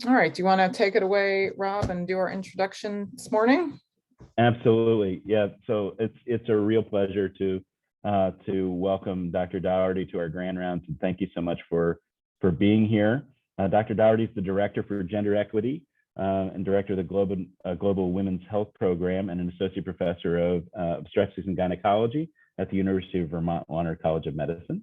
All right, do you want to take it away, Rob, and do our introduction this morning? Absolutely, yeah. So it's a real pleasure to welcome Dr. Dougherty to our Grand Rounds, and thank you so much for being here. Dr. Dougherty is the Director for Gender Equity and Director of the Global Women's Health Program, and an Associate Professor of Obstetrics and Gynecology at the University of Vermont Warner College of Medicine.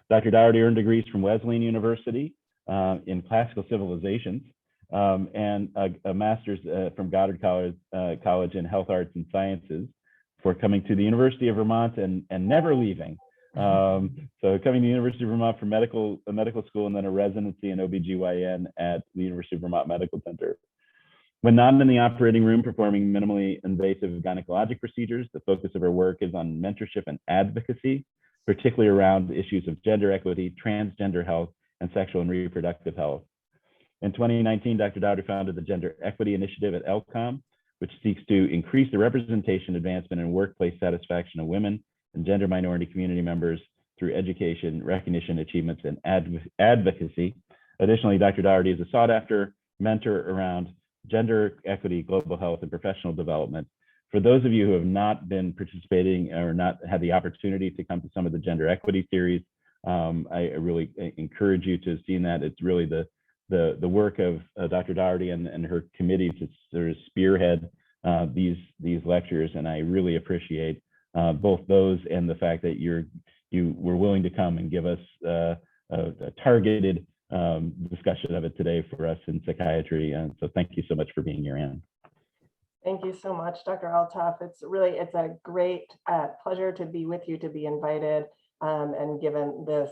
Dr. Dougherty earned degrees from Wesleyan University in Classical Civilizations, and a master's from Goddard College in Health Arts and Sciences, for coming to the University of Vermont and never leaving. So coming to the University of Vermont for medical school, and then a residency in OBGYN at the University of Vermont Medical Center. When not in the operating room performing minimally invasive gynecologic procedures, the focus of her work is on mentorship and advocacy, particularly around issues of gender equity, transgender health, and sexual and reproductive health. In 2019, Dr. Dougherty founded the Gender Equity Initiative at LCOM, which seeks to increase the representation, advancement, and workplace satisfaction of women and gender minority community members through education, recognition, achievements, and advocacy. Additionally, Dr. Dougherty is a sought-after mentor around gender equity, global health, and professional development. For those of you who have not been participating or not had the opportunity to come to some of the gender equity series, I really encourage you to see that. It's really the work of Dr. Dougherty and her committee to sort of spearhead these lectures, and I really appreciate both those and the fact that you were willing to come and give us a targeted discussion of it today for us in psychiatry. And so thank you so much for being here, Anne. Thank you so much, Dr. Althoff. It's a great pleasure to be with you, to be invited and given this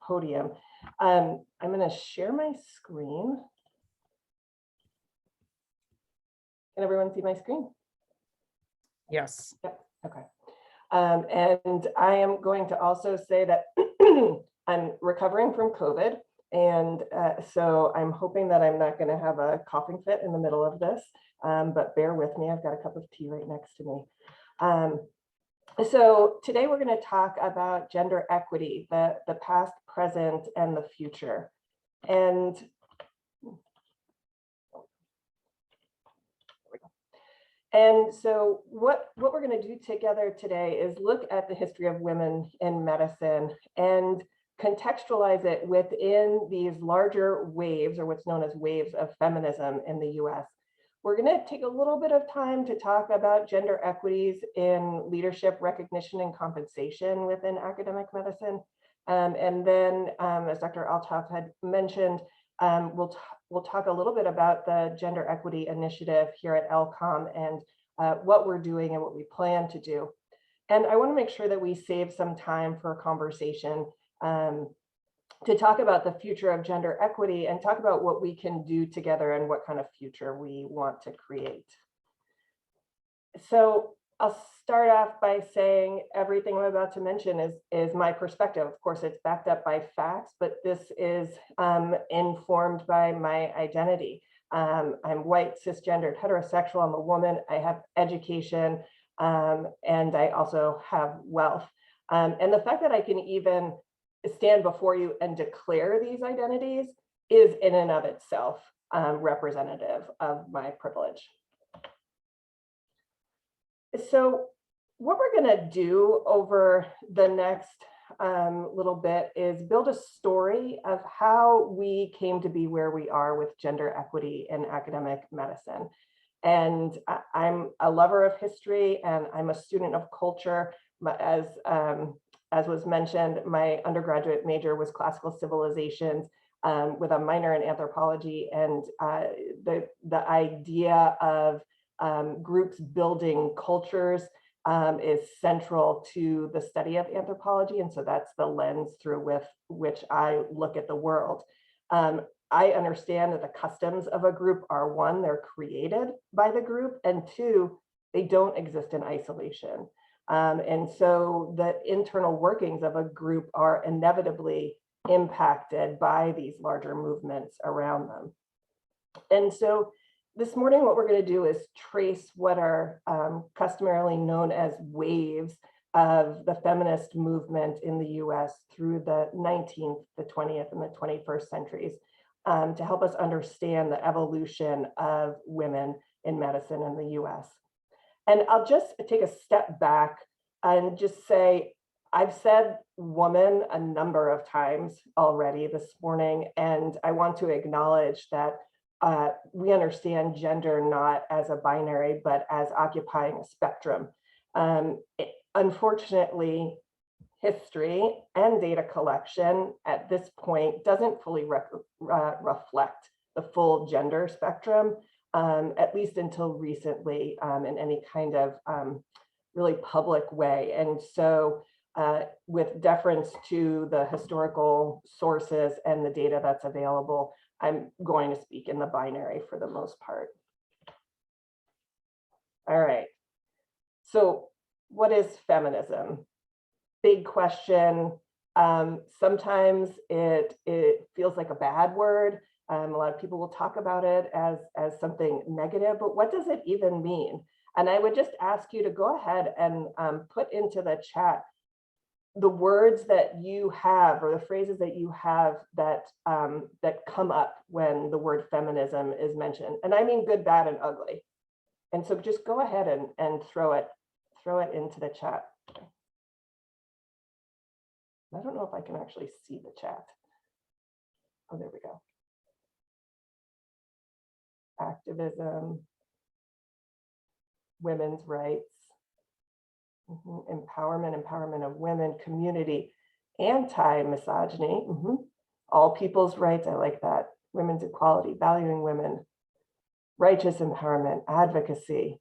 podium. I'm going to share my screen. Can everyone see my screen? Yes. Yep. Okay. And I am going to also say that I'm recovering from COVID. And so I'm hoping that I'm not going to have a coughing fit in the middle of this, but bear with me. I've got a cup of tea right next to me. So today we're going to talk about gender equity, the past, present, and the future. And so what we're going to do together today is look at the history of women in medicine and contextualize it within these larger waves, or what's known as waves of feminism in the US. We're going to take a little bit of time to talk about gender equities in leadership, recognition, and compensation within academic medicine. And then, as Dr. Althoff had mentioned, we'll talk a little bit about the Gender Equity Initiative here at LCOM and what we're doing and what we plan to do. And I want to make sure that we save some time for a conversation to talk about the future of gender equity and talk about what we can do together and what kind of future we want to create. So I'll start off by saying everything I'm about to mention is my perspective. Of course, it's backed up by facts, but this is informed by my identity. I'm white, cisgendered, heterosexual. I'm a woman. I have education, and I also have wealth. And the fact that I can even stand before you and declare these identities is in and of itself representative of my privilege. So what we're going to do over the next little bit is build a story of how we came to be where we are with gender equity in academic medicine. And I'm a lover of history, and I'm a student of culture. As was mentioned, my undergraduate major was classical civilizations with a minor in anthropology, and the idea of groups building cultures is central to the study of anthropology. And so that's the lens through which I look at the world. I understand that the customs of a group are, one, they're created by the group, and two, they don't exist in isolation. And so the internal workings of a group are inevitably impacted by these larger movements around them. And so this morning, what we're going to do is trace what are customarily known as waves of the feminist movement in the US through the 19th, the 20th, and the 21st centuries to help us understand the evolution of women in medicine in the US. And I'll just take a step back and just say, I've said woman a number of times already this morning, and I want to acknowledge that we understand gender not as a binary, but as occupying a spectrum. Unfortunately, history and data collection at this point doesn't fully reflect the full gender spectrum, at least until recently in any kind of really public way. And so with deference to the historical sources and the data that's available, I'm going to speak in the binary for the most part. All right. So what is feminism? Big question. Sometimes it feels like a bad word. A lot of people will talk about it as something negative, but what does it even mean? And I would just ask you to go ahead and put into the chat the words that you have or the phrases that you have that that come up when the word feminism is mentioned. And I mean good, bad, and ugly. And so just go ahead and throw it into the chat. I don't know if I can actually see the chat. Oh, there we go. Activism, women's rights, empowerment of women, community, anti-misogyny, all people's rights, I like that, women's equality, valuing women, righteous empowerment, advocacy,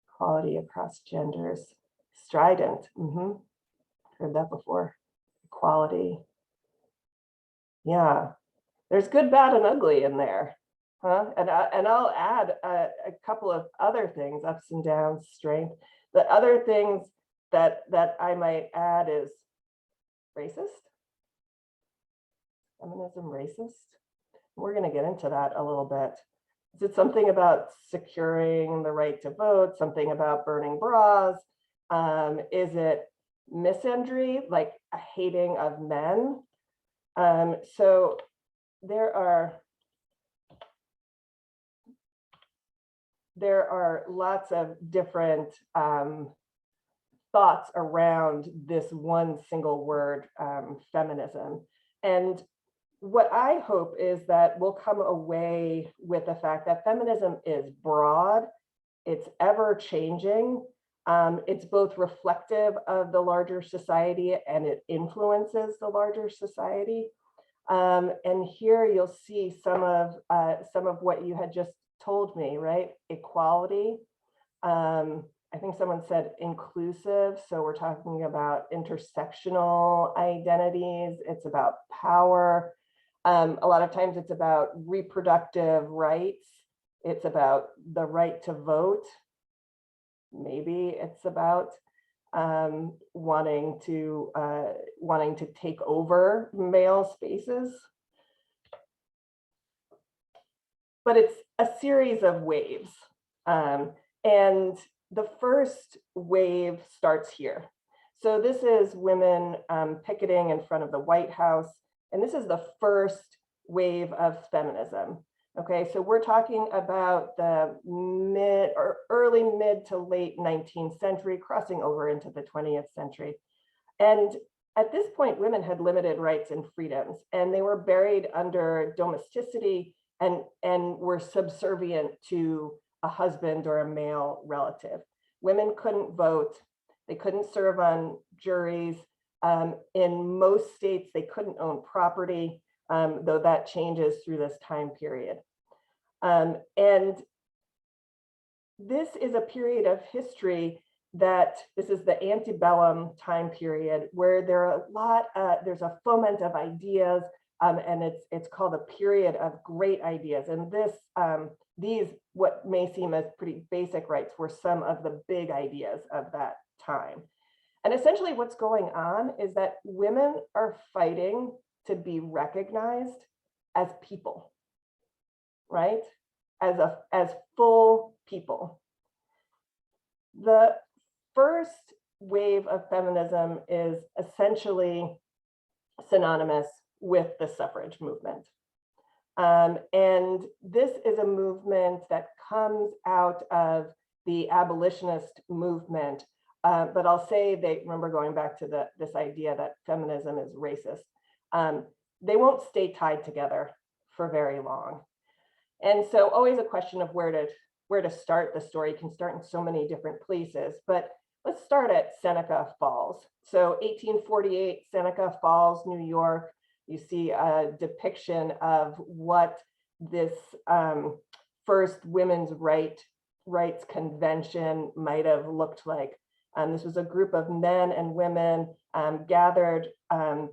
equality across genders, strident, heard that before, equality. Yeah, there's good, bad, and ugly in there. And I'll add a couple of other things, ups and downs, strength. The other things that I might add is racist. Feminism racist? We're going to get into that a little bit. Is it something about securing the right to vote? Something about burning bras? Is it misandry, like a hating of men? So there are lots of different thoughts around this one single word, feminism. And what I hope is that we'll come away with the fact that feminism is broad, it's ever changing, it's both reflective of the larger society and it influences the larger society. And here you'll see some of what you had just told me, right? Equality. I think someone said inclusive. So we're talking about intersectional identities. It's about power. A lot of times it's about reproductive rights. It's about the right to vote. Maybe it's about wanting to take over male spaces. But it's a series of waves. And the first wave starts here. So this is women picketing in front of the White House. And this is the first wave of feminism. Okay, so we're talking about the early mid to late 19th century, crossing over into the 20th century. And at this point, women had limited rights and freedoms, and they were buried under domesticity and were subservient to a husband or a male relative. Women couldn't vote. They couldn't serve on juries. In most states, they couldn't own property, though that changes through this time period. And this is a period of history this is the antebellum time period where there's a foment of ideas, and it's called a period of great ideas. And these, what may seem as pretty basic rights, were some of the big ideas of that time. And essentially what's going on is that women are fighting to be recognized as people, right? As full people. The first wave of feminism is essentially synonymous with the suffrage movement. And this is a movement that comes out of the abolitionist movement. But I'll say they remember going back to this idea that feminism is racist. They won't stay tied together for very long. And so always a question of where to start the story. You can start in so many different places, but let's start at Seneca Falls. So 1848, Seneca Falls, New York. You see a depiction of what this first women's rights convention might have looked like. This was a group of men and women gathered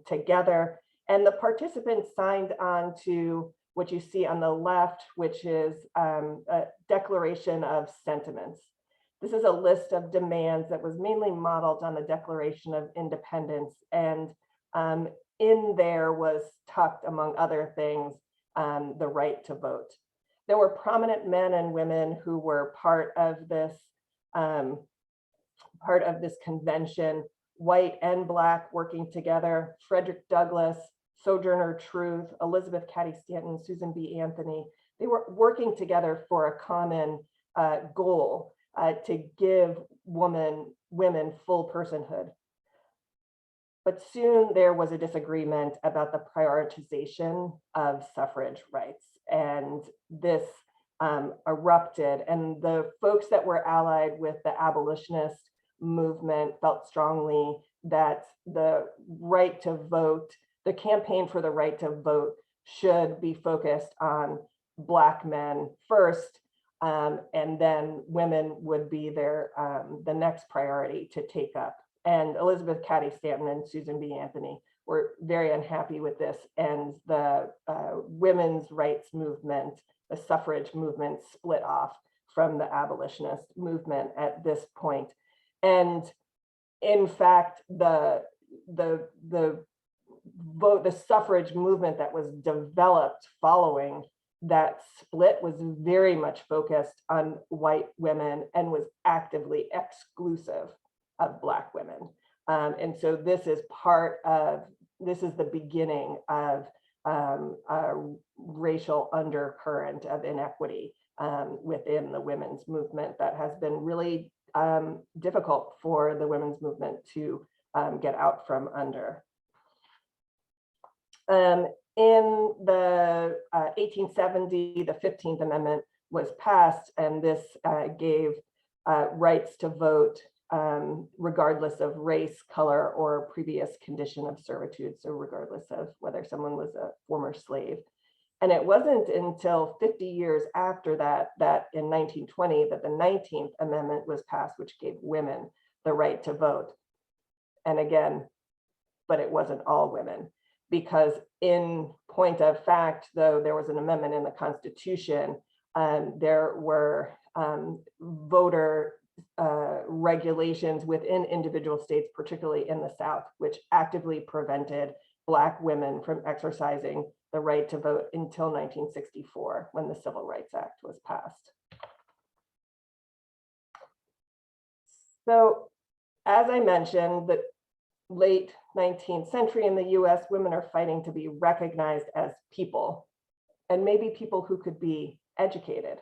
together, and the participants signed on to what you see on the left, which is a declaration of sentiments. This is a list of demands that was mainly modeled on the Declaration of Independence, and in there was tucked, among other things, the right to vote. There were prominent men and women who were part of this convention, white and black working together. Frederick Douglass, Sojourner Truth, Elizabeth Cady Stanton, Susan B. Anthony. They were working together for a common goal to give women full personhood. But soon there was a disagreement about the prioritization of suffrage rights, and this erupted. And the folks that were allied with the abolitionist movement felt strongly that the right to vote, the campaign for the right to vote, should be focused on Black men first, and then women would be the next priority to take up. And Elizabeth Cady Stanton and Susan B. Anthony were very unhappy with this, and the women's rights movement, the suffrage movement, split off from the abolitionist movement at this point. And in fact, the suffrage movement that was developed following that split was very much focused on white women and was actively exclusive of Black women. And so this is the beginning of a racial undercurrent of inequity within the women's movement that has been really difficult for the women's movement to get out from under. In the 1870, the 15th Amendment was passed, and this gave rights to vote regardless of race, color, or previous condition of servitude, so regardless of whether someone was a former slave. And it wasn't until 50 years after that, that in 1920, that the 19th Amendment was passed, which gave women the right to vote. And again, but it wasn't all women, because in point of fact, though there was an amendment in the Constitution, there were voter regulations within individual states, particularly in the South, which actively prevented Black women from exercising the right to vote until 1964, when the Civil Rights Act was passed. So, as I mentioned, the late 19th century in the US, women are fighting to be recognized as people, and maybe people who could be educated.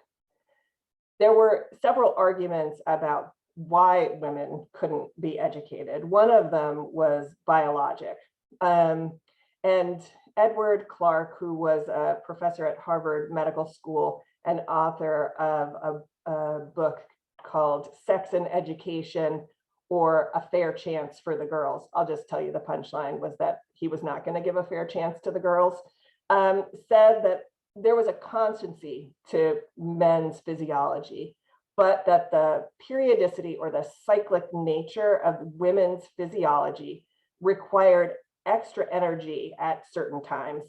There were several arguments about why women couldn't be educated. One of them was biologic. And Edward Clark, who was a professor at Harvard Medical School and author of a book called Sex and Education, or A Fair Chance for the Girls. I'll just tell you the punchline was that he was not going to give a fair chance to the girls, said that there was a constancy to men's physiology, but that the periodicity or the cyclic nature of women's physiology required extra energy at certain times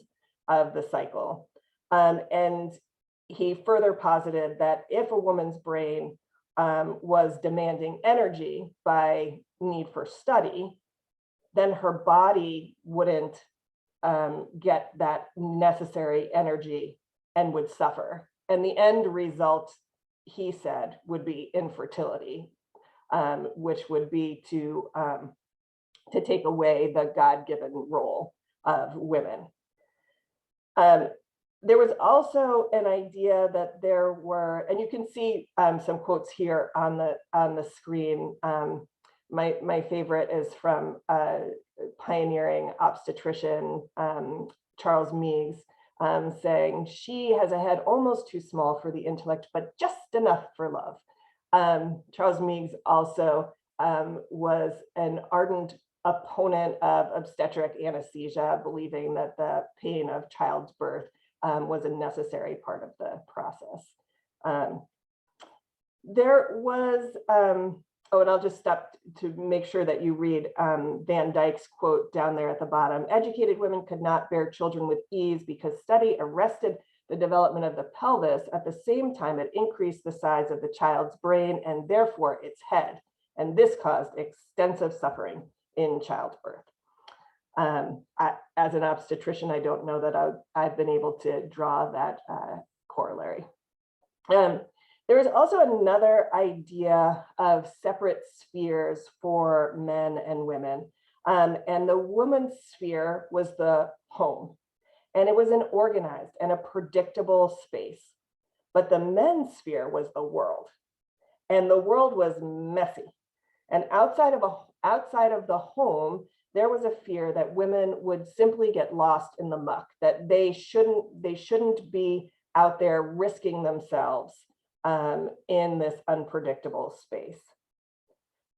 of the cycle. And he further posited that if a woman's brain was demanding energy by need for study, then her body wouldn't get that necessary energy and would suffer. And the end result, he said, would be infertility, which would be to take away the God-given role of women. There was also an idea that there were, and you can see some quotes here on the screen. My favorite is from pioneering obstetrician Charles Meigs, saying, "She has a head almost too small for the intellect, but just enough for love." Charles Meigs also was an ardent opponent of obstetric anesthesia, believing that the pain of child's birth was a necessary part of the process. There was, oh, and I'll just stop to make sure that you read Van Dyke's quote down there at the bottom. "Educated women could not bear children with ease because study arrested the development of the pelvis. At the same time, it increased the size of the child's brain and therefore its head. And this caused extensive suffering in childbirth." As an obstetrician, I don't know that I've been able to draw that corollary. There is also another idea of separate spheres for men and women. And the woman's sphere was the home. And it was an organized and a predictable space. But the men's sphere was the world. And the world was messy. And outside of the home, there was a fear that women would simply get lost in the muck, that they shouldn't be out there risking themselves in this unpredictable space.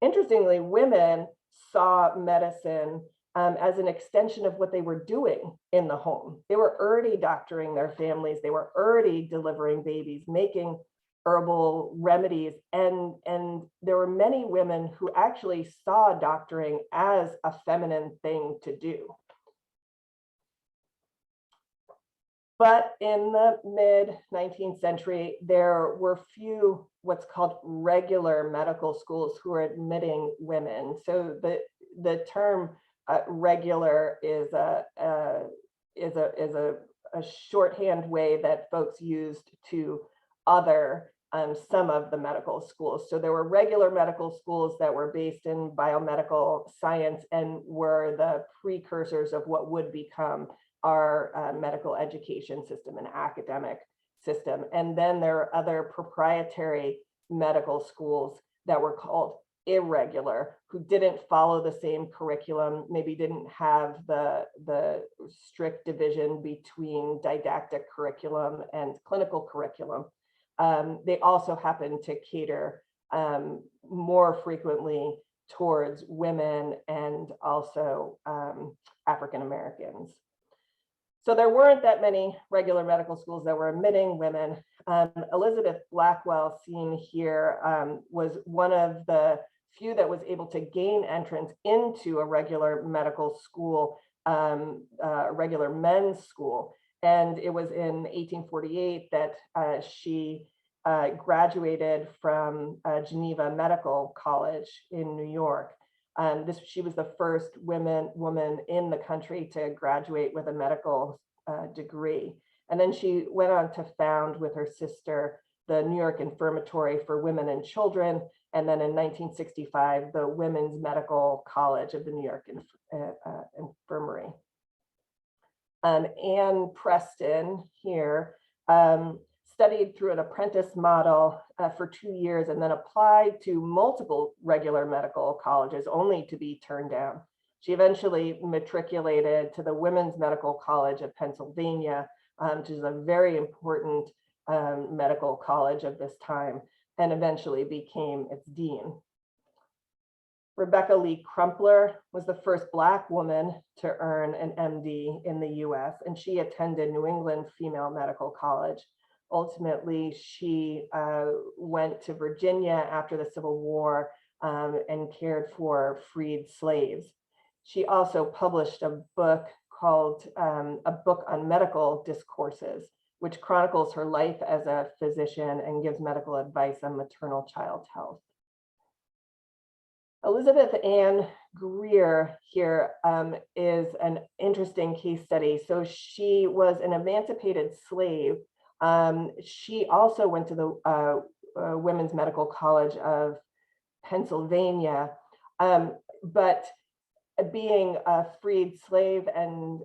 Interestingly, women saw medicine as an extension of what they were doing in the home. They were already doctoring their families. They were already delivering babies, making herbal remedies. And there were many women who actually saw doctoring as a feminine thing to do. But in the mid-19th century, there were few what's called regular medical schools who were admitting women. So the term regular is a shorthand way that folks used to other some of the medical schools. So there were regular medical schools that were based in biomedical science and were the precursors of what would become our medical education system and academic system. And then there are other proprietary medical schools that were called irregular, who didn't follow the same curriculum, maybe didn't have the strict division between didactic curriculum and clinical curriculum. They also happen to cater more frequently towards women and also African Americans. So there weren't that many regular medical schools that were admitting women. Elizabeth Blackwell, seen here, was one of the few that was able to gain entrance into a regular medical school, a regular men's school. And it was in 1848 that she graduated from Geneva Medical College in New York. She was the first woman in the country to graduate with a medical degree. And then she went on to found with her sister the New York Infirmary for Women and Children. And then in 1965, the Women's Medical College of the New York Infirmary. Anne Preston here studied through an apprentice model for 2 years and then applied to multiple regular medical colleges only to be turned down. She eventually matriculated to the Women's Medical College of Pennsylvania, which is a very important medical college of this time, and eventually became its dean. Rebecca Lee Crumpler was the first Black woman to earn an MD in the US, and she attended New England Female Medical College. Ultimately, she went to Virginia after the Civil War and cared for freed slaves. She also published a book called A Book on Medical Discourses, which chronicles her life as a physician and gives medical advice on maternal child health. Elizabeth Ann Greer here is an interesting case study. So she was an emancipated slave. She also went to the Women's Medical College of Pennsylvania, but being a freed slave and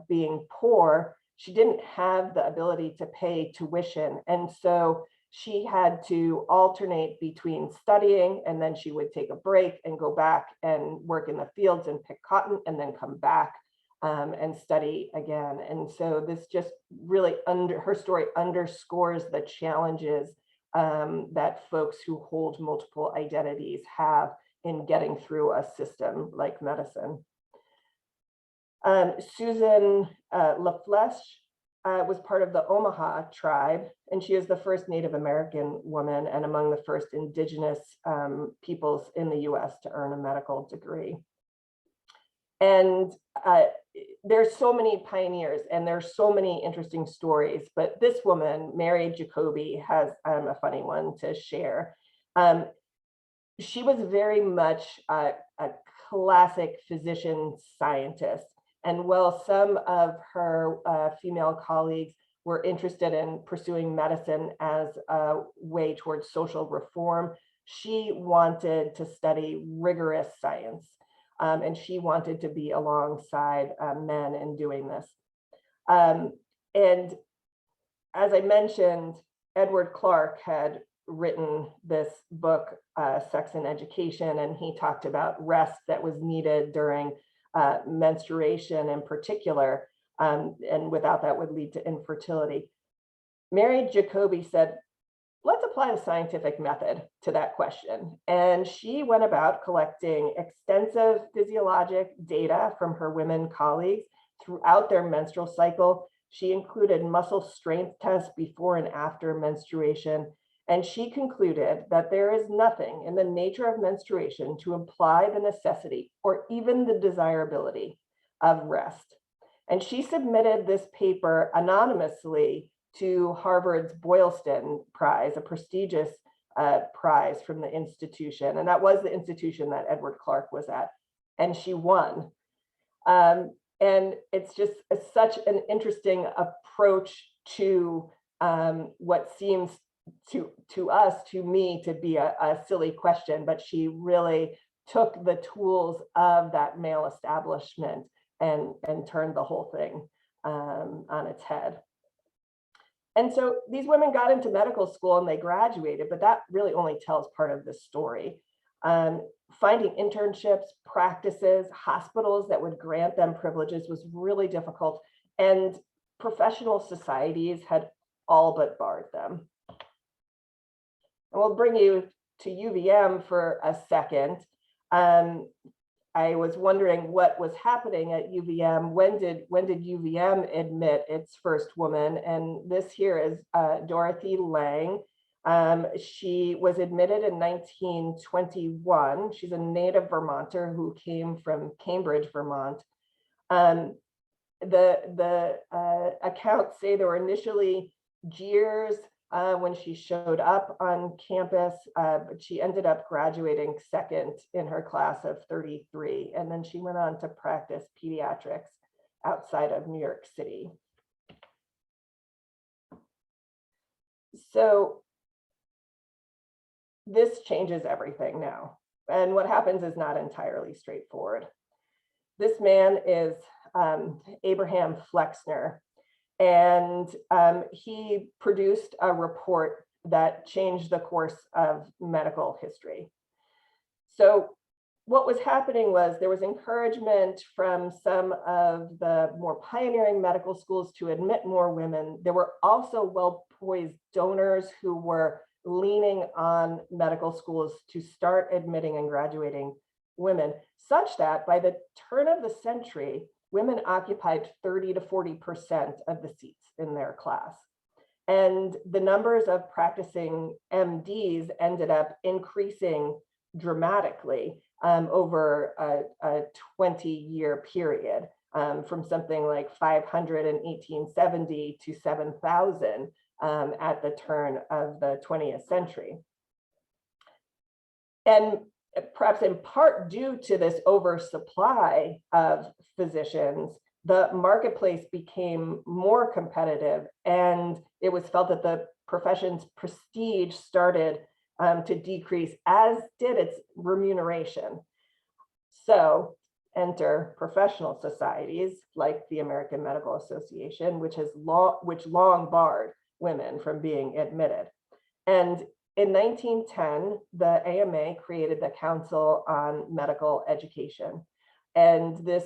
being poor, she didn't have the ability to pay tuition. And so she had to alternate between studying, and then she would take a break and go back and work in the fields and pick cotton, and then come back and study again. And so this just really, her story underscores the challenges that folks who hold multiple identities have in getting through a system like medicine. Susan LaFleche was part of the Omaha tribe, and she is the first Native American woman and among the first indigenous peoples in the US to earn a medical degree. And there's so many pioneers and there's so many interesting stories, but this woman, Mary Jacoby, has a funny one to share. She was very much a classic physician scientist. And while some of her female colleagues were interested in pursuing medicine as a way towards social reform, she wanted to study rigorous science. And she wanted to be alongside men in doing this. And as I mentioned, Edward Clark had written this book, Sex and Education, and he talked about rest that was needed during menstruation in particular, and without that would lead to infertility. Mary Jacoby said, let's apply the scientific method to that question. And she went about collecting extensive physiologic data from her women colleagues throughout their menstrual cycle. She included muscle strength tests before and after menstruation. And she concluded that there is nothing in the nature of menstruation to imply the necessity or even the desirability of rest. And she submitted this paper anonymously to Harvard's Boylston Prize, a prestigious prize from the institution. And that was the institution that Edward Clark was at. And she won. And it's just such an interesting approach to what seems to me to be a silly question, but she really took the tools of that male establishment and turned the whole thing on its head. And so these women got into medical school and they graduated, but that really only tells part of the story. Finding internships, practices, hospitals that would grant them privileges was really difficult, and professional societies had all but barred them. And we'll bring you to UVM for a second. I was wondering what was happening at UVM. When did UVM admit its first woman? And this here is Dorothy Lang. She was admitted in 1921. She's a native Vermonter who came from Cambridge, Vermont. The accounts say there were initially jeers when she showed up on campus, but she ended up graduating second in her class of 33. And then she went on to practice pediatrics outside of New York City. So this changes everything now. And what happens is not entirely straightforward. This man is Abraham Flexner. And he produced a report that changed the course of medical history. So what was happening was there was encouragement from some of the more pioneering medical schools to admit more women. There were also well-poised donors who were leaning on medical schools to start admitting and graduating women, such that by the turn of the century, women occupied 30 to 40% of the seats in their class. And the numbers of practicing MDs ended up increasing dramatically over a 20-year period, from something like 500 in 1870 to 7,000 at the turn of the 20th century. And perhaps in part due to this oversupply of physicians, the marketplace became more competitive, and it was felt that the profession's prestige started to decrease, as did its remuneration. So enter professional societies like the American Medical Association, which long barred women from being admitted. And in 1910, the AMA created the Council on Medical Education. And this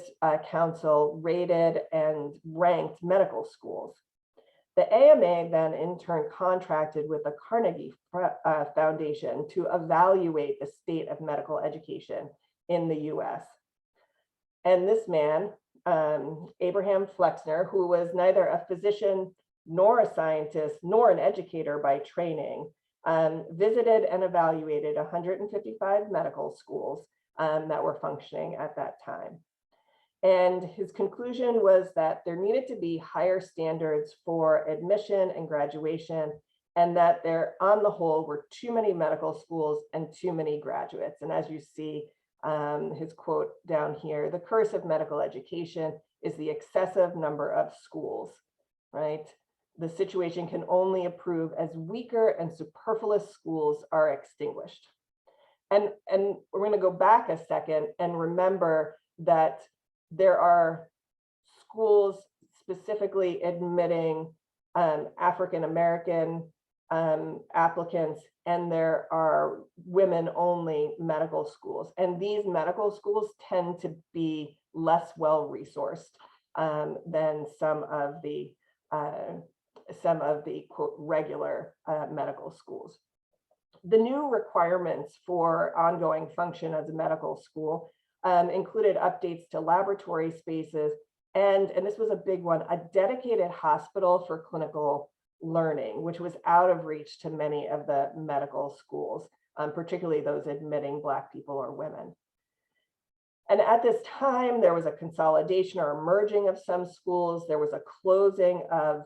council rated and ranked medical schools. The AMA then in turn contracted with the Carnegie Foundation to evaluate the state of medical education in the US. And this man, Abraham Flexner, who was neither a physician nor a scientist nor an educator by training, visited and evaluated 155 medical schools that were functioning at that time. And his conclusion was that there needed to be higher standards for admission and graduation, and that there, on the whole, were too many medical schools and too many graduates. And as you see, his quote down here, the curse of medical education is the excessive number of schools, right? The situation can only improve as weaker and superfluous schools are extinguished. And we're going to go back a second and remember that there are schools specifically admitting African-American applicants, and there are women-only medical schools. And these medical schools tend to be less well-resourced than some of the quote regular medical schools. The new requirements for ongoing function as a medical school included updates to laboratory spaces, and this was a big one, a dedicated hospital for clinical learning, which was out of reach to many of the medical schools, particularly those admitting Black people or women. And at this time, there was a consolidation or a merging of some schools. There was a closing of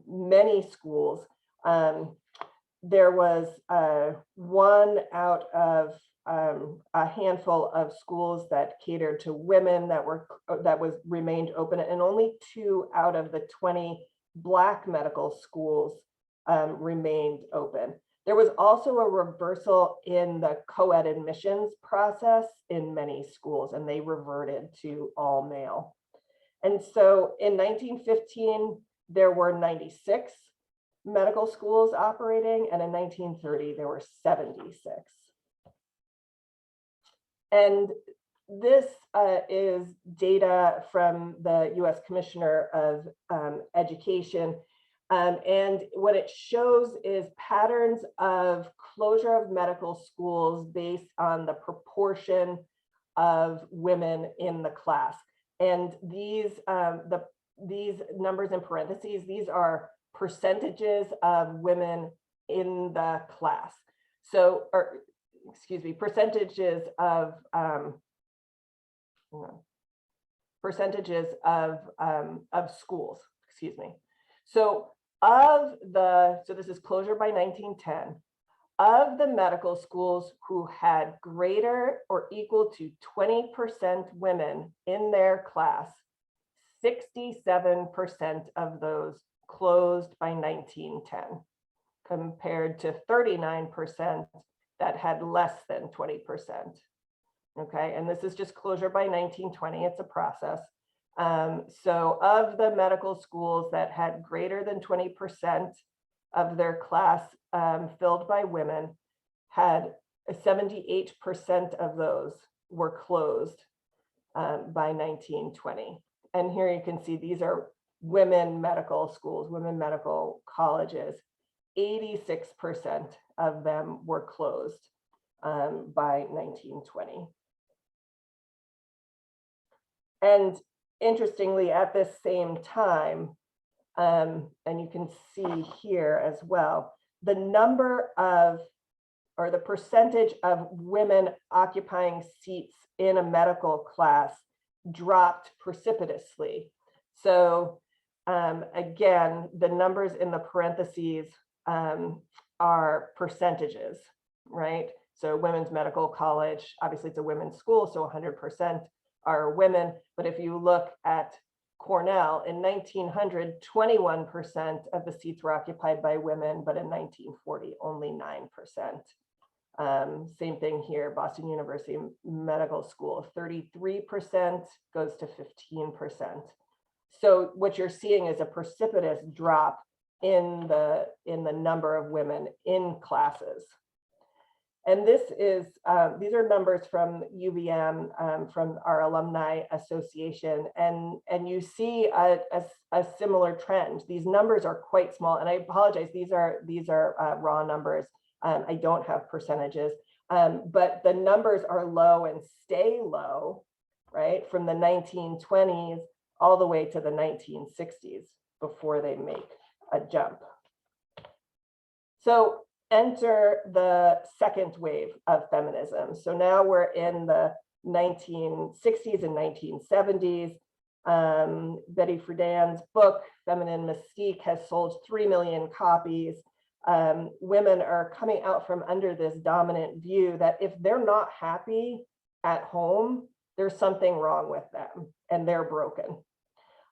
many schools. There was one out of a handful of schools that catered to women that remained open, and only 2 out of the 20 Black medical schools remained open. There was also a reversal in the co-ed admissions process in many schools, and they reverted to all male. And so in 1915, there were 96 medical schools operating, and in 1930, there were 76. And this is data from the US Commissioner of Education. And what it shows is patterns of closure of medical schools based on the proportion of women in the class. And these numbers in parentheses, these are percentages of women in the class. So, or excuse me, percentages of schools, excuse me. So this is closure by 1910, of the medical schools who had greater or equal to 20% women in their class, 67% of those closed by 1910, compared to 39% that had less than 20%. Okay, and this is just closure by 1920, it's a process. So of the medical schools that had greater than 20% of their class filled by women, had 78% of those were closed by 1920. And here you can see these are women medical schools, women medical colleges. 86% of them were closed by 1920. And interestingly, at this same time, and you can see here as well, the number of, or the percentage of women occupying seats in a medical class dropped precipitously. So again, the numbers in the parentheses are percentages, right? So Women's Medical College, obviously it's a women's school, so 100% are women. But if you look at Cornell, in 1900, 21% of the seats were occupied by women, but in 1940, only 9%. Same thing here, Boston University Medical School, 33% goes to 15%. So what you're seeing is a precipitous drop in the number of women in classes. And this is, these are numbers from UVM, from our alumni association, and you see a similar trend. These numbers are quite small, and I apologize, these are raw numbers. I don't have percentages, but the numbers are low and stay low, right, from the 1920s all the way to the 1960s before they make a jump. So enter the second wave of feminism. So now we're in the 1960s and 1970s. Betty Friedan's book, Feminine Mystique, has sold 3 million copies. Women are coming out from under this dominant view that if they're not happy at home, there's something wrong with them and they're broken.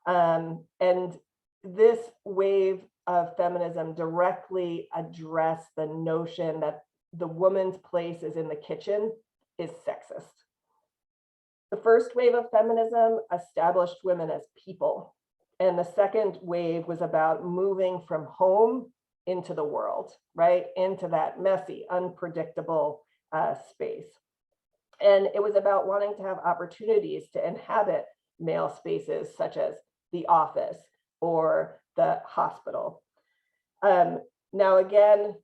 And this wave of feminism directly addressed the notion that the woman's place is in the kitchen is sexist. The first wave of feminism established women as people, and the second wave was about moving from home into the world, right? Into that messy, unpredictable space. And it was about wanting to have opportunities to inhabit male spaces such as the office or the hospital. Now, again,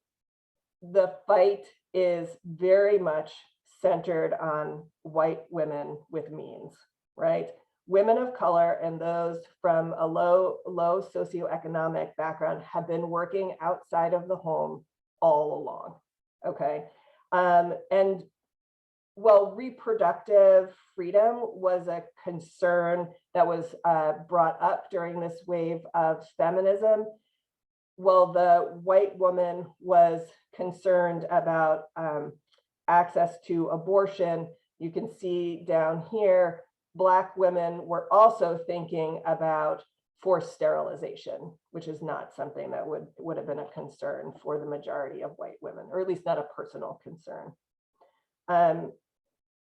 the fight is very much centered on white women with means, right? Women of color and those from a low socioeconomic background have been working outside of the home all along, okay? And while reproductive freedom was a concern that was brought up during this wave of feminism, well, the white woman was concerned about access to abortion. You can see down here, Black women were also thinking about forced sterilization, which is not something that would have been a concern for the majority of white women, or at least not a personal concern.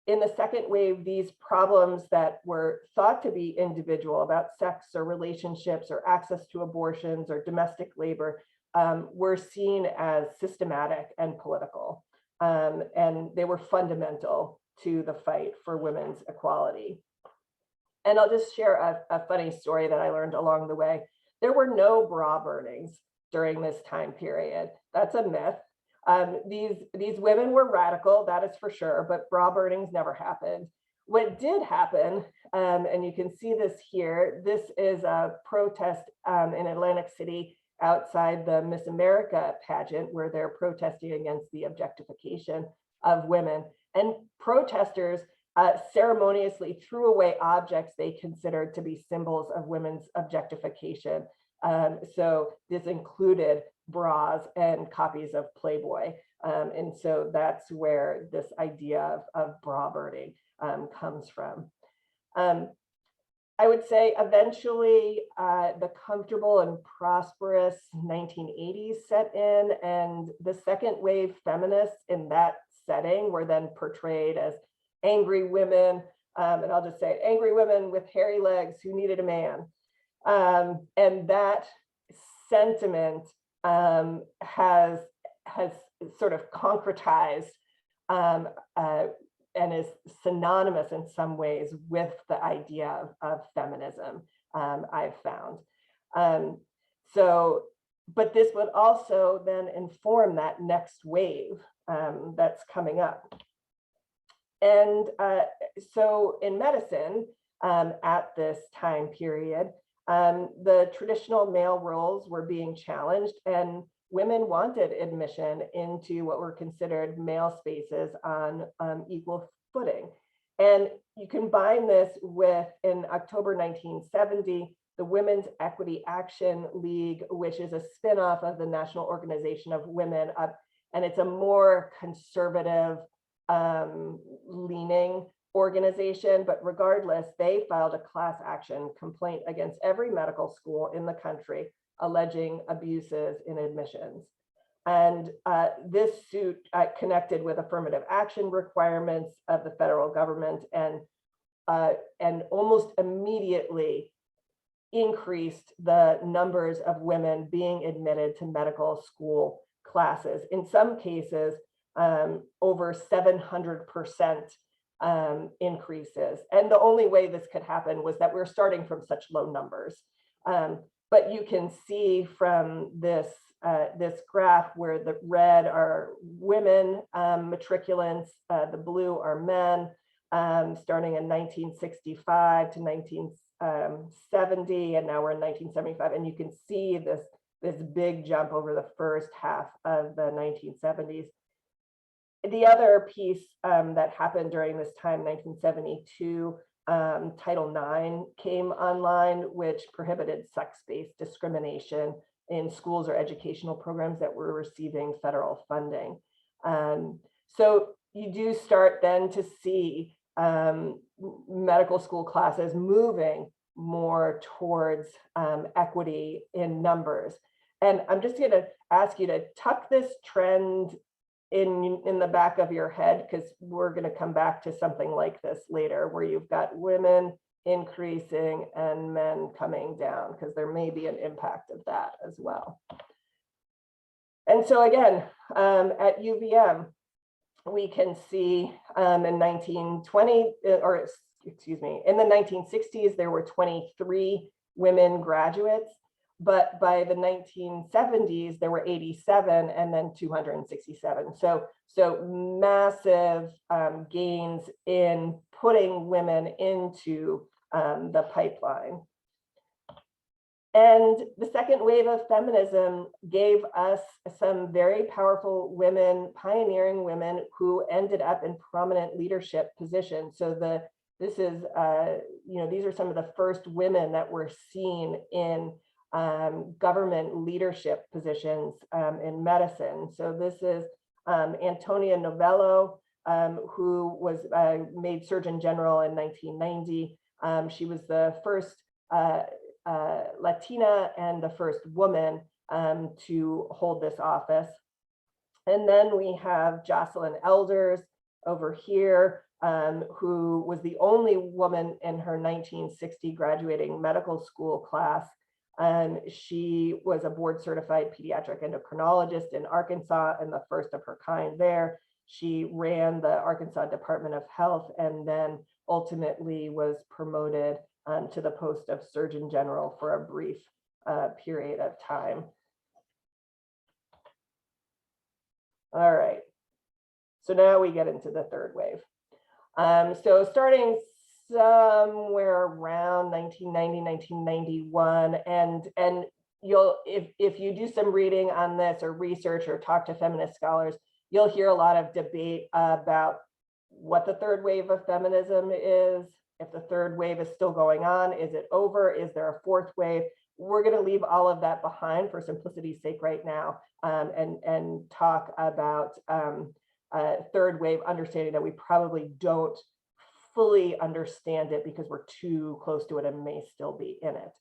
In the second wave, these problems that were thought to be individual about sex or relationships or access to abortions or domestic labor were seen as systematic and political. And they were fundamental to the fight for women's equality. And I'll just share a funny story that I learned along the way. There were no bra burnings during this time period. That's a myth. These women were radical, that is for sure, but bra burnings never happened. What did happen, and you can see this here, this is a protest in Atlantic City outside the Miss America pageant where they're protesting against the objectification of women. And protesters ceremoniously threw away objects they considered to be symbols of women's objectification. So this included bras and copies of Playboy. And so that's where this idea of bra burning comes from. I would say eventually the comfortable and prosperous 1980s set in, and the second wave feminists in that setting were then portrayed as angry women, and I'll just say angry women with hairy legs who needed a man. And that sentiment has sort of concretized and is synonymous in some ways with the idea of feminism, I've found. But this would also then inform that next wave that's coming up. And so in medicine, at this time period, the traditional male roles were being challenged, and women wanted admission into what were considered male spaces on equal footing. And you combine this with, in October 1970, the Women's Equity Action League, which is a spinoff of the National Organization of Women, and it's a more conservative leaning organization, but regardless, they filed a class action complaint against every medical school in the country alleging abuses in admissions. And this suit connected with affirmative action requirements of the federal government, and almost immediately increased the numbers of women being admitted to medical school classes. In some cases, over 700% increases. And the only way this could happen was that we're starting from such low numbers. But you can see from this this graph where the red are women matriculants, the blue are men, starting in 1965 to 1970, and now we're in 1975. And you can see this big jump over the first half of the 1970s. The other piece that happened during this time, 1972, Title IX came online, which prohibited sex-based discrimination in schools or educational programs that were receiving federal funding. So you do start then to see medical school classes moving more towards equity in numbers. And I'm just going to ask you to tuck this trend in the back of your head, because we're going to come back to something like this later, where you've got women increasing and men coming down, because there may be an impact of that as well. And so again, at UVM, we can see in 1920, or excuse me, in the 1960s, there were 23 women graduates. But by the 1970s, there were 87 and then 267. So massive gains in putting women into the pipeline. And the second wave of feminism gave us some very powerful women, pioneering women, who ended up in prominent leadership positions. So these are some of the first women that were seen in government leadership positions in medicine. So this is Antonia Novello, who was made Surgeon General in 1990. She was the first Latina and the first woman to hold this office. And then we have Jocelyn Elders over here, who was the only woman in her 1960 graduating medical school class. She was a board certified pediatric endocrinologist in Arkansas, and the first of her kind there. She ran the Arkansas Department of Health, and then ultimately was promoted to the post of Surgeon General for a brief period of time. All right, so now we get into the third wave. So starting somewhere around 1990, 1991, and you'll, if you do some reading on this or research or talk to feminist scholars, you'll hear a lot of debate about what the third wave of feminism is, if the third wave is still going on, is it over, is there a fourth wave? We're going to leave all of that behind for simplicity's sake right now, and talk about third wave, understanding that we probably don't fully understand it because we're too close to it and may still be in it.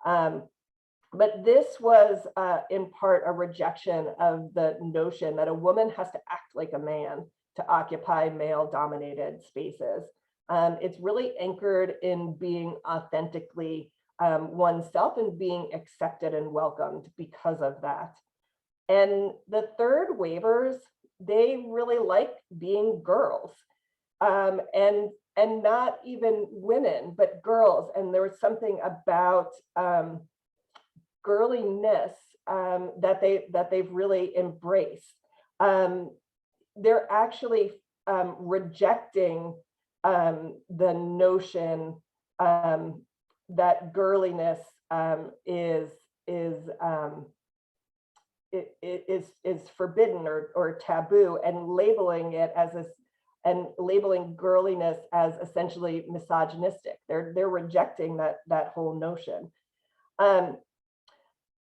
But this was in part a rejection of the notion that a woman has to act like a man to occupy male-dominated spaces. It's really anchored in being authentically oneself and being accepted and welcomed because of that. And the third waivers, they really like being girls. And not even women, but girls. And there was something about girliness that they've really embraced. They're actually rejecting the notion that girliness is forbidden or taboo, and labeling it as this, and labeling girliness as essentially misogynistic. They're rejecting that whole notion.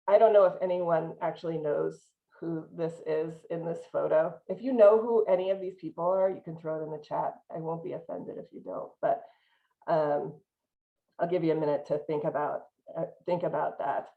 I don't know if anyone actually knows who this is in this photo. If you know who any of these people are, you can throw it in the chat. I won't be offended if you don't, but I'll give you a minute to think about that.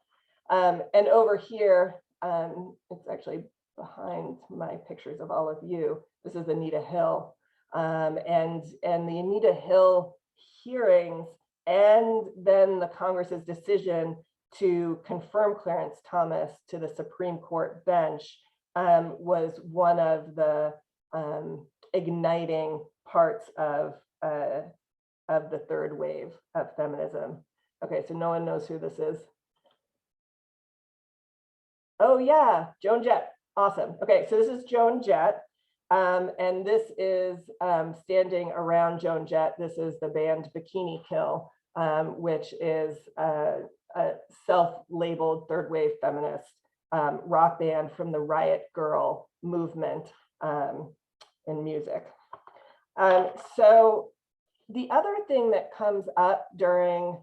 And over here, it's actually behind my pictures of all of you. This is Anita Hill, and the Anita Hill hearings, and then the Congress's decision to confirm Clarence Thomas to the Supreme Court bench was one of the igniting parts of the third wave of feminism. Okay, so no one knows who this is. Oh yeah, Joan Jett, awesome. Okay, so this is Joan Jett, and this is standing around Joan Jett. This is the band Bikini Kill, which is a self-labeled third wave feminist rock band from the Riot Girl movement in music. So the other thing that comes up during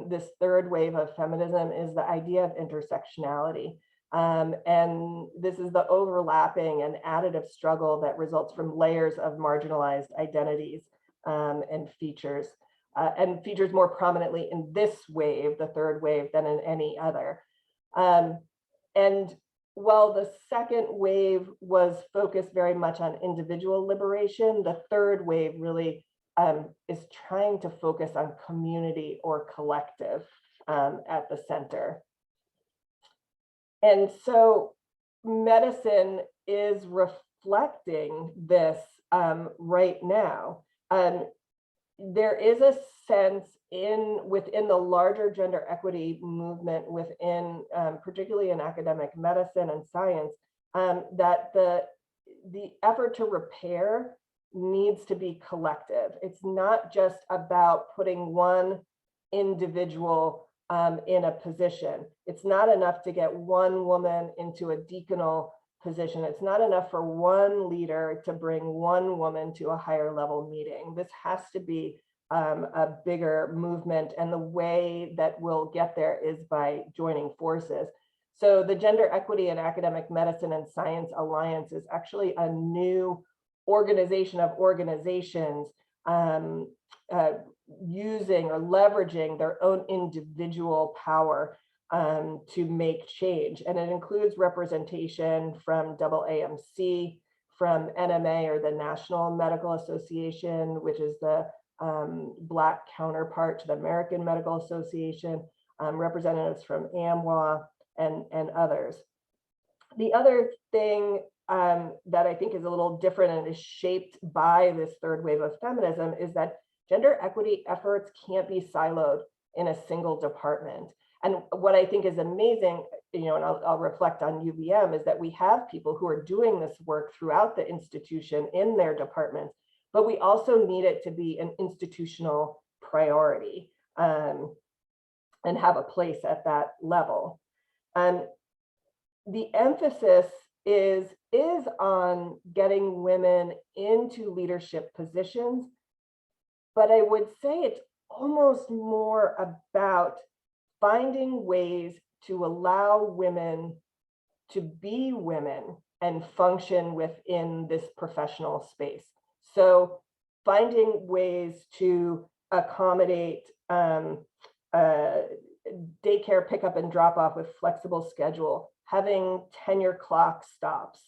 this third wave of feminism is the idea of intersectionality. And this is the overlapping and additive struggle that results from layers of marginalized identities and features more prominently in this wave, the third wave, than in any other. And while the second wave was focused very much on individual liberation, the third wave really is trying to focus on community or collective at the center. And so medicine is reflecting this right now. There is a sense within the larger gender equity movement, within particularly in academic medicine and science, that the effort to repair needs to be collective. It's not just about putting one individual in a position. It's not enough to get one woman into a decanal position. It's not enough for one leader to bring one woman to a higher level meeting. This has to be a bigger movement, and the way that we'll get there is by joining forces. So the Gender Equity in Academic Medicine and Science Alliance is actually a new organization of organizations using or leveraging their own individual power to make change. And it includes representation from AAMC, from NMA, or the National Medical Association, which is the Black counterpart to the American Medical Association, representatives from AMWA, and others. The other thing that I think is a little different and is shaped by this third wave of feminism is that gender equity efforts can't be siloed in a single department. And what I think is amazing, and I'll reflect on UVM, is that we have people who are doing this work throughout the institution in their departments, but we also need it to be an institutional priority and have a place at that level. The emphasis is on getting women into leadership positions, but I would say it's almost more about finding ways to allow women to be women and function within this professional space. So finding ways to accommodate daycare pickup and drop off with flexible schedule, having tenure clock stops,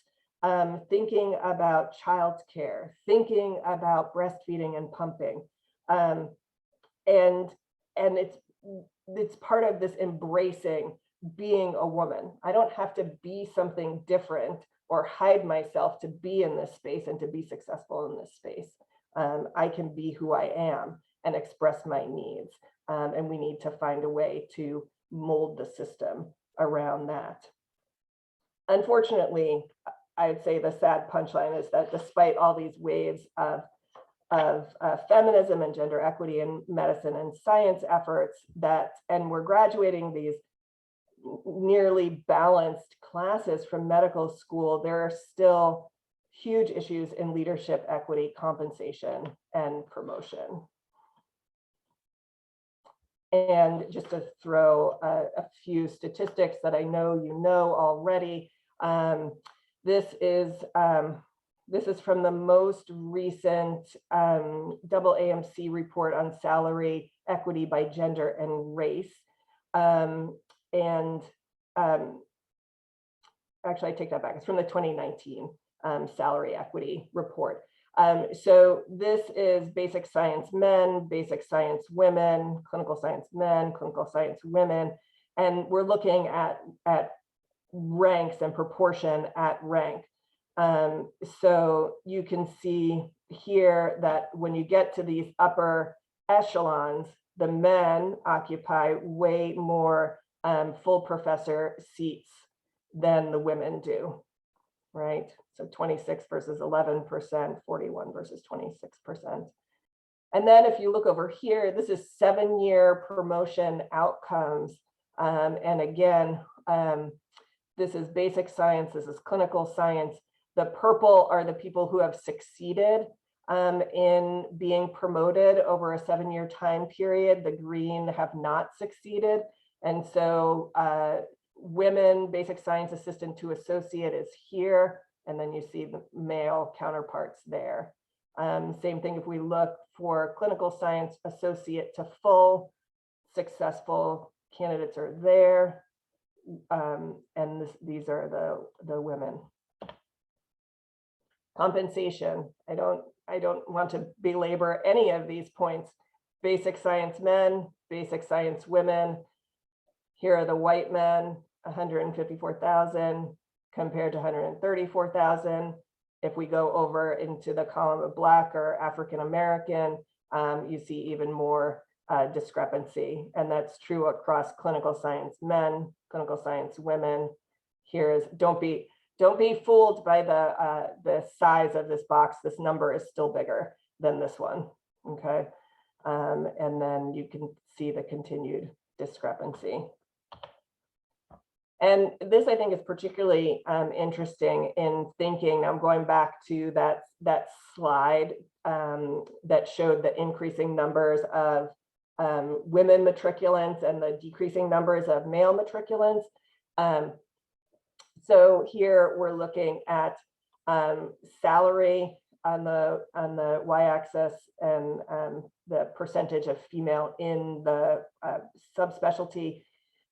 thinking about childcare, thinking about breastfeeding and pumping. And it's part of this embracing being a woman. I don't have to be something different or hide myself to be in this space and to be successful in this space. I can be who I am and express my needs. And we need to find a way to mold the system around that. Unfortunately, I'd say the sad punchline is that despite all these waves of feminism and gender equity in medicine and science efforts, and we're graduating these nearly balanced classes from medical school, there are still huge issues in leadership equity, compensation, and promotion. And just to throw a few statistics that I know you know already, This is from the most recent AAMC report on salary equity by gender and race. Actually, I take that back. It's from the 2019 salary equity report. So this is basic science men, basic science women, clinical science men, clinical science women, and we're looking at ranks and proportion at rank. So you can see here that when you get to these upper echelons, the men occupy way more full professor seats than the women do, right? So 26 versus 11%, 41 versus 26%. And then if you look over here, this is 7-year promotion outcomes. And again, this is basic science, this is clinical science. The purple are the people who have succeeded in being promoted over a 7-year time period. The green have not succeeded. And so women, basic science assistant to associate is here. And then you see the male counterparts there. Same thing if we look for clinical science associate to full, successful candidates are there. And these are the women. Compensation. I don't want to belabor any of these points. Basic science men, basic science women. Here are the white men, 154,000 compared to 134,000. If we go over into the column of Black or African American, you see even more discrepancy, and that's true across clinical science men, clinical science women. Here's don't be fooled by the size of this box. This number is still bigger than this one. Okay, and then you can see the continued discrepancy. And this, I think, is particularly interesting in thinking. I'm going back to that slide that showed the increasing numbers of women matriculants and the decreasing numbers of male matriculants. So here we're looking at salary on the y-axis and the percentage of female in the subspecialty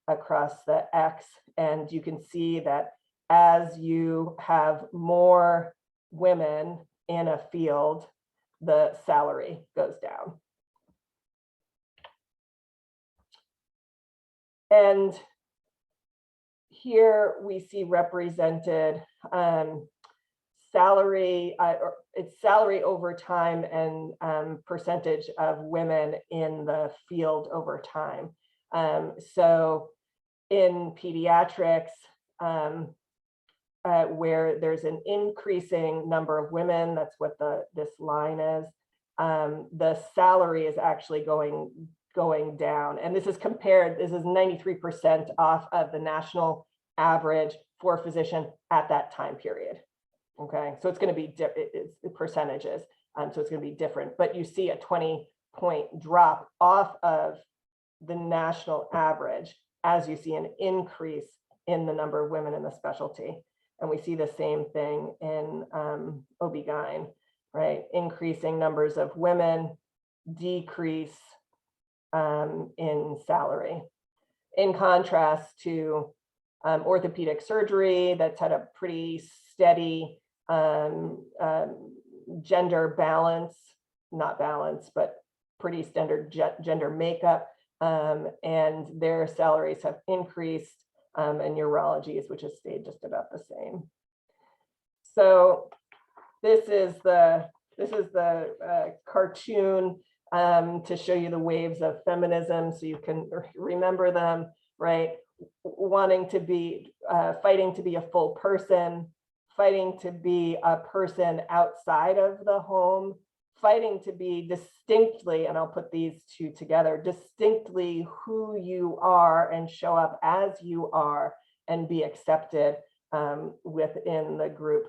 across the X, and you can see that as you have more women in a field, the salary goes down. And here we see represented salary, it's salary over time and percentage of women in the field over time. So in pediatrics, where there's an increasing number of women, that's what this line is, the salary is actually going down. And this is compared, this is 93% off of the national average for a physician at that time period. Okay, so it's going to be it's the percentages, so it's going to be different, but you see a 20-point drop off of the national average as you see an increase in the number of women in the specialty. And we see the same thing in OB-GYN, right? Increasing numbers of women, decrease in salary. In contrast to orthopedic surgery, that's had a pretty steady gender balance, not balance, but pretty standard gender makeup. And their salaries have increased, and urologies, which has stayed just about the same. So this is the cartoon to show you the waves of feminism, so you can remember them, right? Wanting to be, fighting to be a full person, fighting to be a person outside of the home, fighting to be distinctly, and I'll put these two together, distinctly who you are and show up as you are and be accepted within the group.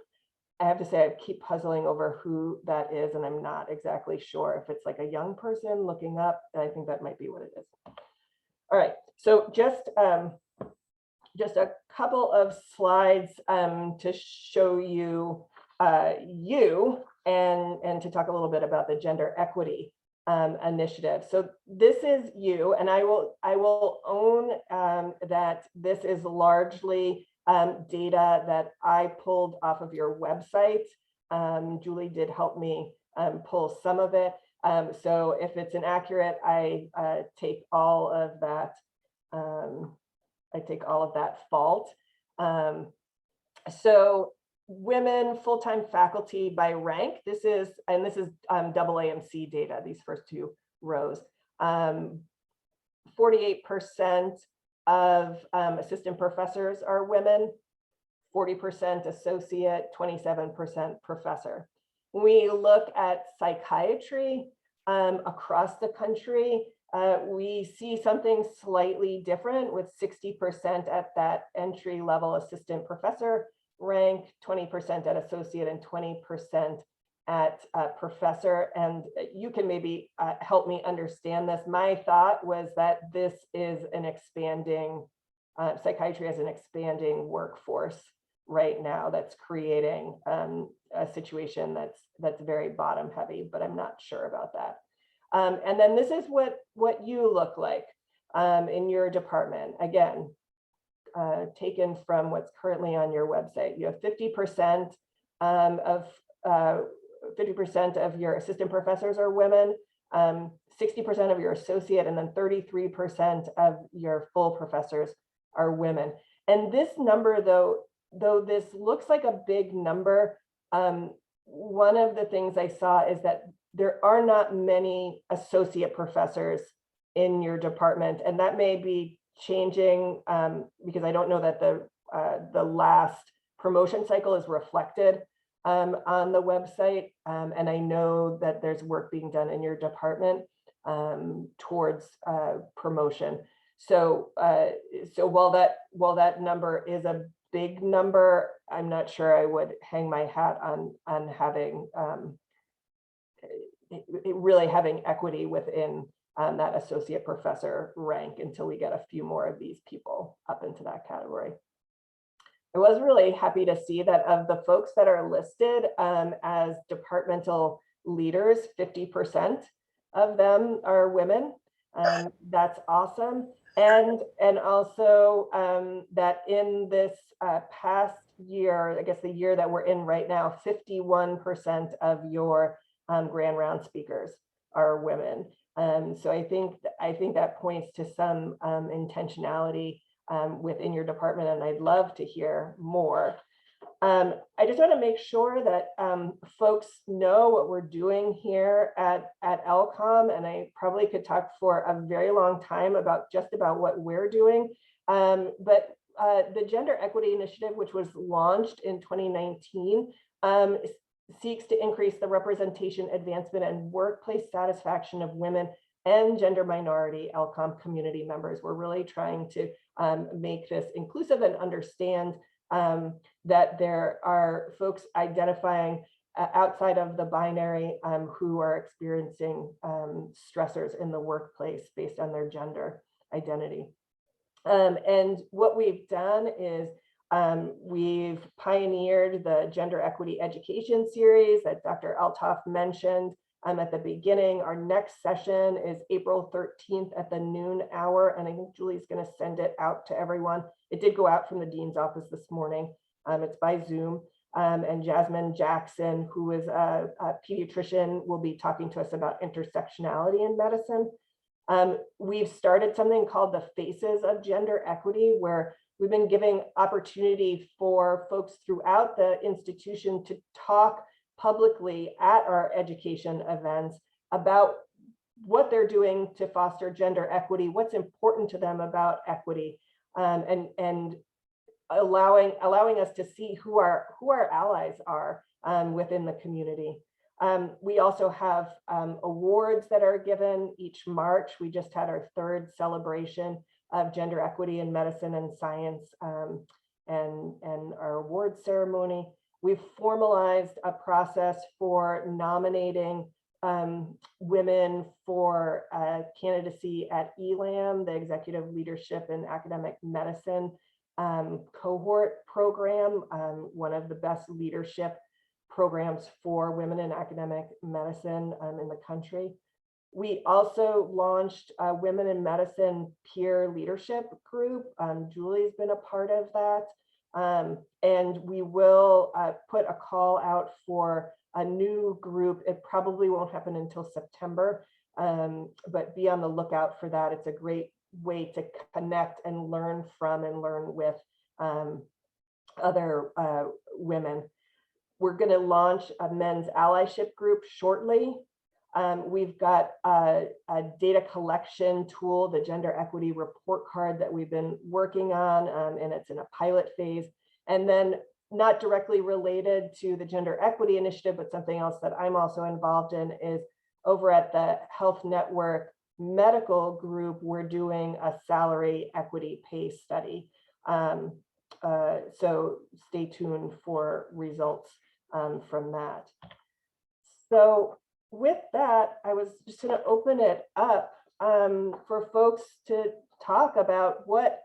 I have to say, I keep puzzling over who that is, and I'm not exactly sure if it's like a young person looking up. I think that might be what it is. All right, so just just a couple of slides to show you and to talk a little bit about the gender equity initiative. So this is you, and I will own that this is largely data that I pulled off of your website. Julie did help me pull some of it. So if it's inaccurate, I take all of that. I take all of that fault. So women full-time faculty by rank. This is AAMC data. These first two rows. 48% of assistant professors are women. 40% associate. 27% professor. When we look at psychiatry across the country, we see something slightly different with 60% at that entry level assistant professor rank, 20% at associate, and 20% at professor. And you can maybe help me understand this. My thought was that this is an expanding, psychiatry as an expanding workforce right now that's creating a situation that's very bottom heavy, but I'm not sure about that. And then this is what you look like in your department. Again, taken from what's currently on your website. You have 50% of your assistant professors are women, 60% of your associate, and then 33% of your full professors are women. And this number, though this looks like a big number, one of the things I saw is that there are not many associate professors in your department, and that may be changing because I don't know that the last promotion cycle is reflected on the website, and I know that there's work being done in your department towards promotion. So while that number is a big number, I'm not sure I would hang my hat on having really having equity within that associate professor rank until we get a few more of these people up into that category. I was really happy to see that of the folks that are listed as departmental leaders, 50% of them are women. That's awesome. And also that in this past year, I guess the year that we're in right now, 51% of your grand round speakers are women. So I think that points to some intentionality within your department, and I'd love to hear more. I just want to make sure that folks know what we're doing here at LCOM, and I probably could talk for a very long time about what we're doing. But the Gender Equity Initiative, which was launched in 2019, seeks to increase the representation, advancement, and workplace satisfaction of women and gender minority LCOM community members. We're really trying to make this inclusive and understand that there are folks identifying outside of the binary who are experiencing stressors in the workplace based on their gender identity. And what we've done is we've pioneered the Gender Equity Education Series that Dr. Althoff mentioned at the beginning. Our next session is April 13th at the noon hour, and I think Julie's going to send it out to everyone. It did go out from the dean's office this morning. It's by Zoom, and Jasmine Jackson, who is a pediatrician, will be talking to us about intersectionality in medicine. We've started something called the Faces of Gender Equity, where we've been giving opportunity for folks throughout the institution to talk publicly at our education events about what they're doing to foster gender equity, what's important to them about equity, and allowing us to see who our allies are within the community. We also have awards that are given each March. We just had our third celebration of gender equity in medicine and science, and our award ceremony. We've formalized a process for nominating women for candidacy at ELAM, the Executive Leadership in Academic Medicine cohort program, one of the best leadership programs for women in academic medicine in the country. We also launched a Women in Medicine peer leadership group. Julie's been a part of that. And we will put a call out for a new group. It probably won't happen until September, but be on the lookout for that. It's a great way to connect and learn from and learn with other women. We're going to launch a men's allyship group shortly. We've got a data collection tool, the Gender Equity Report Card that we've been working on, and it's in a pilot phase. And then not directly related to the Gender Equity Initiative, but something else that I'm also involved in is over at the Health Network Medical Group, we're doing a salary equity pay study. So stay tuned for results from that. So with that, I was just going to open it up for folks to talk about what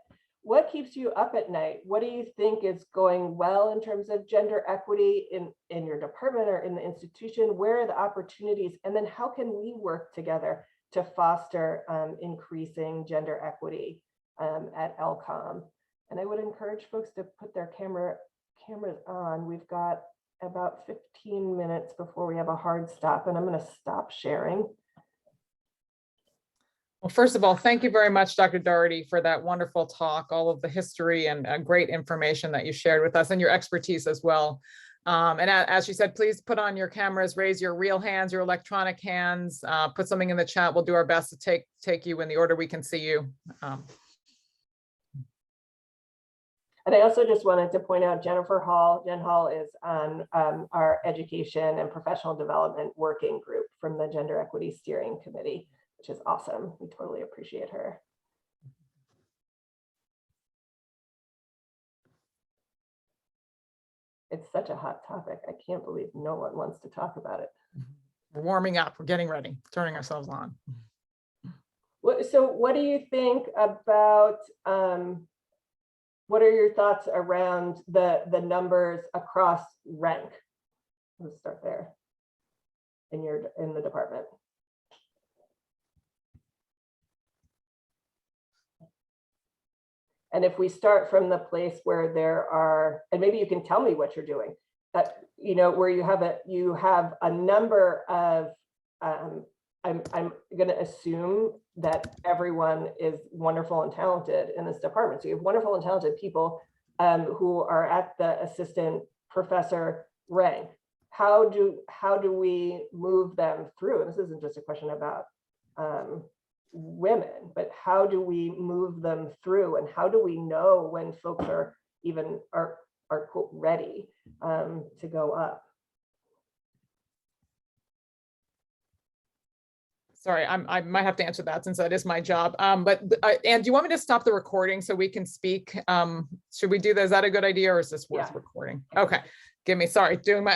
keeps you up at night. What do you think is going well in terms of gender equity in your department or in the institution? Where are the opportunities? And then how can we work together to foster increasing gender equity at LCOM? And I would encourage folks to put their cameras on. We've got about 15 minutes before we have a hard stop, and I'm going to stop sharing. Well, first of all, thank you very much, Dr. Dougherty, for that wonderful talk, all of the history and great information that you shared with us and your expertise as well. And as she said, please put on your cameras, raise your real hands, your electronic hands, put something in the chat. We'll do our best to take you in the order we can see you. And I also just wanted to point out Jennifer Hall. Jen Hall is on our education and professional development working group from the Gender Equity Steering Committee, which is awesome. We totally appreciate her. It's such a hot topic. I can't believe no one wants to talk about it. We're warming up. We're getting ready, turning ourselves on. So what do you think about, what are your thoughts around the numbers across rank? Let's start there in the department. And if we start from the place where there are, and maybe you can tell me what you're doing, you know, where you have a number of, I'm going to assume that everyone is wonderful and talented in this department. So you have wonderful and talented people who are at the assistant professor rank. How do we move them through? And this isn't just a question about women, but how do we move them through, and how do we know when folks are quote ready to go up? Sorry, I might have to answer that since that is my job. Anne, do you want me to stop the recording so we can speak? Should we do that? Is that a good idea, or is this worth recording? Okay, sorry, doing my